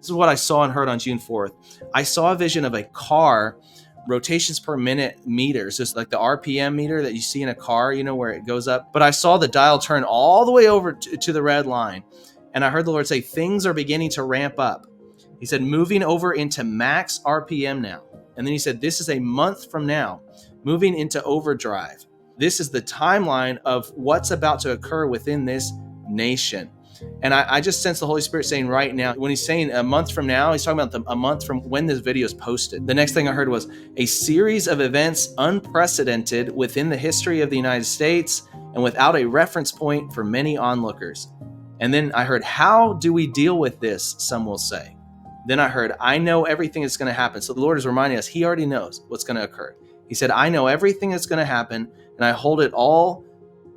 This is what I saw and heard on June 4th. I saw a vision of a car, rotations per minute meters, just like the RPM meter that you see in a car, where it goes up. But I saw the dial turn all the way over to the red line. And I heard the Lord say, things are beginning to ramp up. He said, moving over into max RPM now. And then he said, this is a month from now, moving into overdrive. This is the timeline of what's about to occur within this nation. And I just sense the Holy Spirit saying right now, when he's saying a month from now, he's talking about a month from when this video is posted. The next thing I heard was a series of events unprecedented within the history of the United States and without a reference point for many onlookers. And then I heard, how do we deal with this? Some will say. Then I heard, I know everything that's going to happen. So the Lord is reminding us, he already knows what's going to occur. He said, I know everything that's going to happen, and I hold it all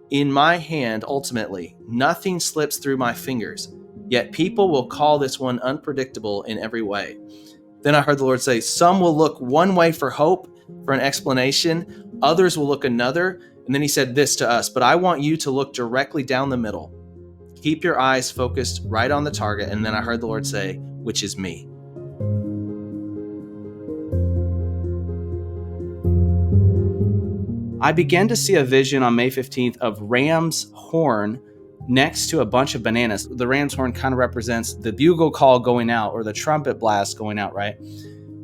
in my hand. Ultimately, nothing slips through my fingers. Yet people will call this one unpredictable in every way. Then I heard the Lord say, some will look one way for hope, for an explanation. Others will look another. And then he said this to us, but I want you to look directly down the middle. Keep your eyes focused right on the target. And then I heard the Lord say, which is me. I began to see a vision on May 15th of ram's horn next to a bunch of bananas. The ram's horn kind of represents the bugle call going out or the trumpet blast going out, right?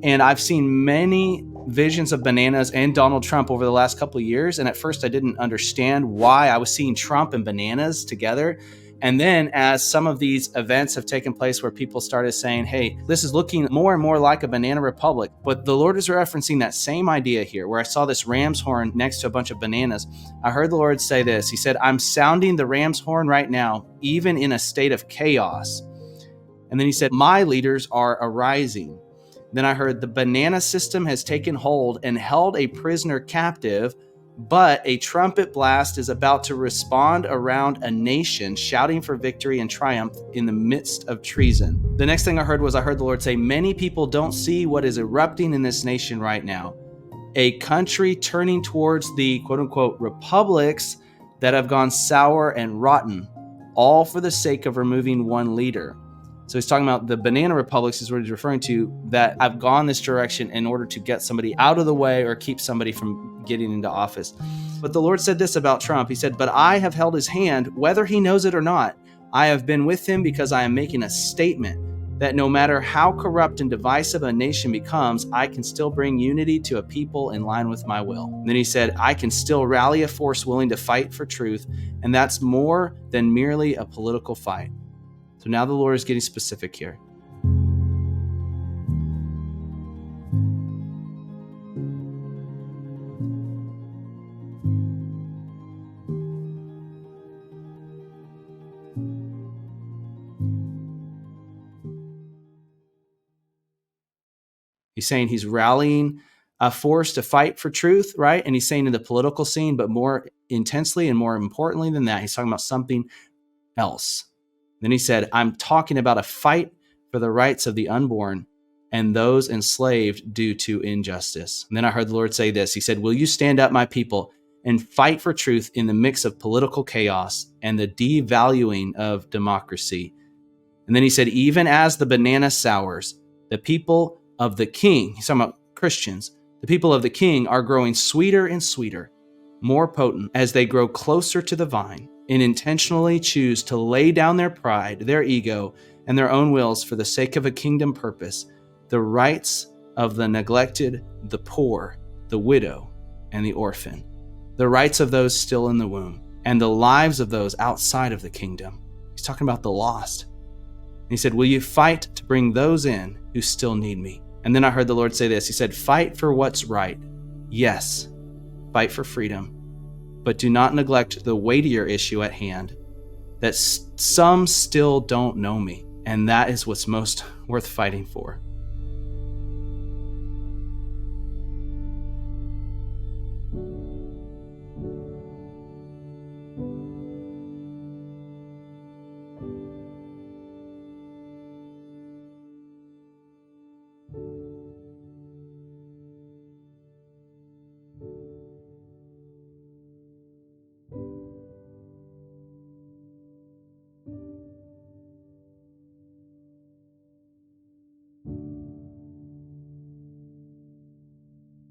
And I've seen many visions of bananas and Donald Trump over the last couple of years. And at first I didn't understand why I was seeing Trump and bananas together. And then as some of these events have taken place where people started saying, hey, this is looking more and more like a banana republic. But the Lord is referencing that same idea here, where I saw this ram's horn next to a bunch of bananas. I heard the Lord say this. He said, I'm sounding the ram's horn right now, even in a state of chaos. And then he said, my leaders are arising. Then I heard the banana system has taken hold and held a prisoner captive, but a trumpet blast is about to respond around a nation shouting for victory and triumph in the midst of treason. The next thing I heard the Lord say, many people don't see what is erupting in this nation right now. A country turning towards the quote unquote republics that have gone sour and rotten, all for the sake of removing one leader. So he's talking about the banana republics is what he's referring to, that I've gone this direction in order to get somebody out of the way or keep somebody from getting into office. But the Lord said this about Trump. He said, but I have held his hand, whether he knows it or not. I have been with him because I am making a statement that no matter how corrupt and divisive a nation becomes, I can still bring unity to a people in line with my will. And then he said, I can still rally a force willing to fight for truth. And that's more than merely a political fight. So now the Lord is getting specific here. He's saying he's rallying a force to fight for truth, right? And he's saying in the political scene, but more intensely and more importantly than that, he's talking about something else. Then he said, I'm talking about a fight for the rights of the unborn and those enslaved due to injustice. And then I heard the Lord say this. He said, will you stand up, my people, and fight for truth in the mix of political chaos and the devaluing of democracy? And then he said, even as the banana sours, the people of the king, he's talking about Christians, the people of the king are growing sweeter and sweeter, more potent as they grow closer to the vine and intentionally choose to lay down their pride, their ego, and their own wills for the sake of a kingdom purpose, the rights of the neglected, the poor, the widow, and the orphan, the rights of those still in the womb, and the lives of those outside of the kingdom. He's talking about the lost. And he said, will you fight to bring those in who still need me? And then I heard the Lord say this. He said, fight for what's right. Yes, fight for freedom. But do not neglect the weightier issue at hand, that some still don't know me. And that is what's most worth fighting for.